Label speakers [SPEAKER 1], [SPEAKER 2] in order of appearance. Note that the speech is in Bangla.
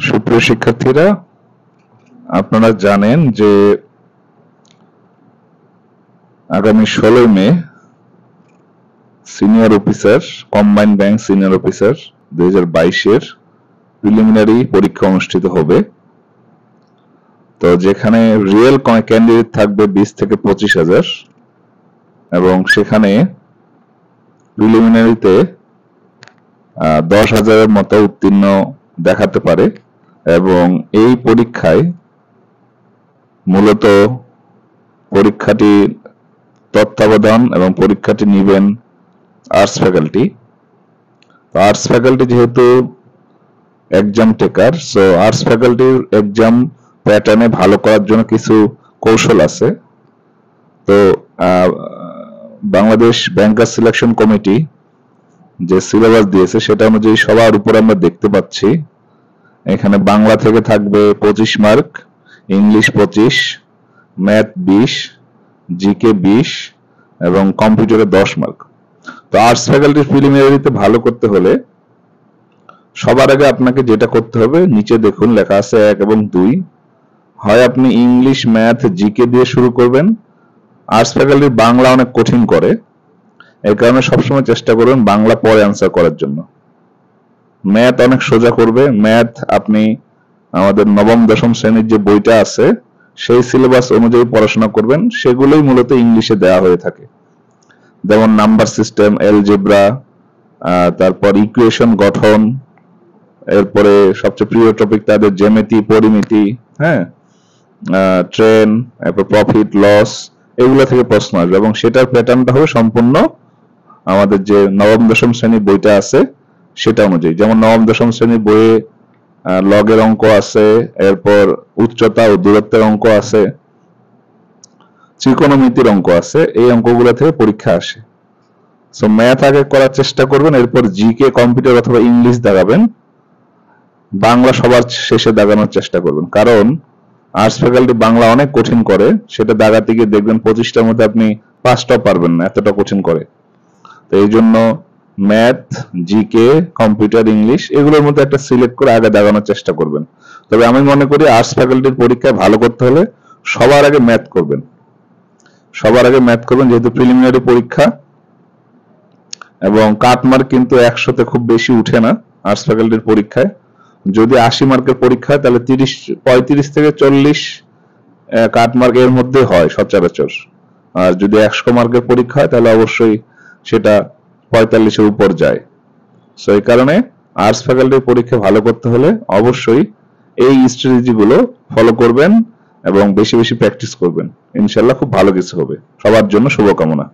[SPEAKER 1] সুপ্রিয় শিক্ষার্থীরা, আপনারা জানেন যে আগামী 16 May senior officer combined bank senior officer 2022-এর প্রিলিমিনারি পরীক্ষা অনুষ্ঠিত হবে। তো যেখানে রিয়েল ক্যান্ডিডেট থাকবে 20 থেকে 25,000 এবং সেখানে প্রিলিমিনারিতে 10,000-এর মতো উত্তীর্ণ দেখাতে পারে এবং এই পরীক্ষায় মূলত পরীক্ষাটি তত্ত্বাবধান এবং পরীক্ষাটি নেবেন আর্টস ফ্যাকাল্টি। আর্টস ফ্যাকাল্টি যেহেতু এক্সাম টেকার, সো আর্টস ফ্যাকাল্টির এক্সাম প্যাটার্নে ভালো করার জন্য কিছু কৌশল আছে। তো বাংলাদেশ ব্যাংকার সিলেকশন কমিটি যে সিলেবাস দিয়েছে সেটা অনুযায়ী সবার উপরে আমরা দেখতে পাচ্ছি এখানে বাংলা থেকে থাকবে 25 মার্ক, ইংলিশ 25, ম্যাথ 20, জিকে 20 এবং কম্পিউটারে 10 মার্ক। তো আর্টস ফ্যাকাল্টির প্রিলিমিনারিতে ভালো করতে হলে সবার আগে আপনাকে যেটা করতে হবে, নিচে দেখুন লেখা আছে 1 এবং 2, হয় আপনি ইংলিশ, ম্যাথ, জিকে দিয়ে শুরু করবেন। আর্টস ফ্যাকাল্টির বাংলা অনেক কঠিন করে, এই কারণে সবসময় চেষ্টা করবেন বাংলা পরে অ্যান্সার করার জন্য। ম্যাথ অনেক সোজা করবে। ম্যাথ আপনি আমাদের নবম দশম শ্রেণীর যে বইটা আছে সেই সিলেবাস অনুযায়ী পড়াশোনা করবেন, সেগুলোই মূলত ইংলিশে দেওয়া হয়ে থাকে। যেমন নাম্বার সিস্টেম, অ্যালজেব্রা, তারপর ইকুয়েশন গঠন, এরপরে সবচেয়ে প্রিয় টপিক তাদের জ্যামিতি, পরিমিতি, হ্যাঁ, ট্রেন, এরপর প্রফিট লস, এগুলো থেকে প্রশ্ন আসবে এবং সেটার প্যাটার্নটা হবে সম্পূর্ণ আমাদের যে নবম দশম শ্রেণীর বইটা আছে সেটা অনুযায়ী। যেমন নবম দশম শ্রেণীর বইয়ে লগের অঙ্ক আছে, এরপর উচ্চতা ও দূরত্বের অঙ্ক আছে, ত্রিকোণমিতির অঙ্ক আছে, এই অঙ্কগুলো থেকে পরীক্ষা আসে। সো ম্যাথ আগে করার চেষ্টা করবেন, এরপর জিকে, কম্পিউটার অথবা ইংলিশ দাগাবেন, বাংলা সবার শেষে দাগানোর চেষ্টা করবেন। কারণ আর্টস ফ্যাকাল্টি বাংলা অনেক কঠিন করে, সেটা দাগাতে গিয়ে দেখবেন 25টার মধ্যে আপনি 5টাও পারবেন না, এতটা কঠিন করে। তো এই জন্য ম্যাথ, জিকে, কম্পিউটার, ইংলিশ এগুলোর মধ্যে একটা সিলেক্ট করে আগে দাগানোর চেষ্টা করবেন। তবে আমি মনে করি আর্টস ফ্যাকাল্টির পরীক্ষায় ভালো করতে হলে সবার আগে ম্যাথ করবেন, যেহেতু প্রিলিমিনারি পরীক্ষা এবং কাটমার্ক কিন্তু 100-তে খুব বেশি উঠে না আর্টস ফ্যাকাল্টির পরীক্ষায়। যদি 80 মার্কের পরীক্ষা হয় তাহলে 35 থেকে 40 কাটমার্ক এর মধ্যে হয় সচরাচর। আর যদি 100 মার্কের পরীক্ষা হয় তাহলে অবশ্যই সেটা 45-এর উপর যায়। সো এই কারণে আর্টস ফ্যাকাল্টির পরীক্ষা ভালো করতে হলে অবশ্যই এই স্ট্র্যাটেজিগুলো ফলো করবেন এবং বেশি বেশি প্র্যাকটিস করবেন। ইনশাআল্লাহ খুব ভালো কিছু হবে। সবার জন্য শুভকামনা।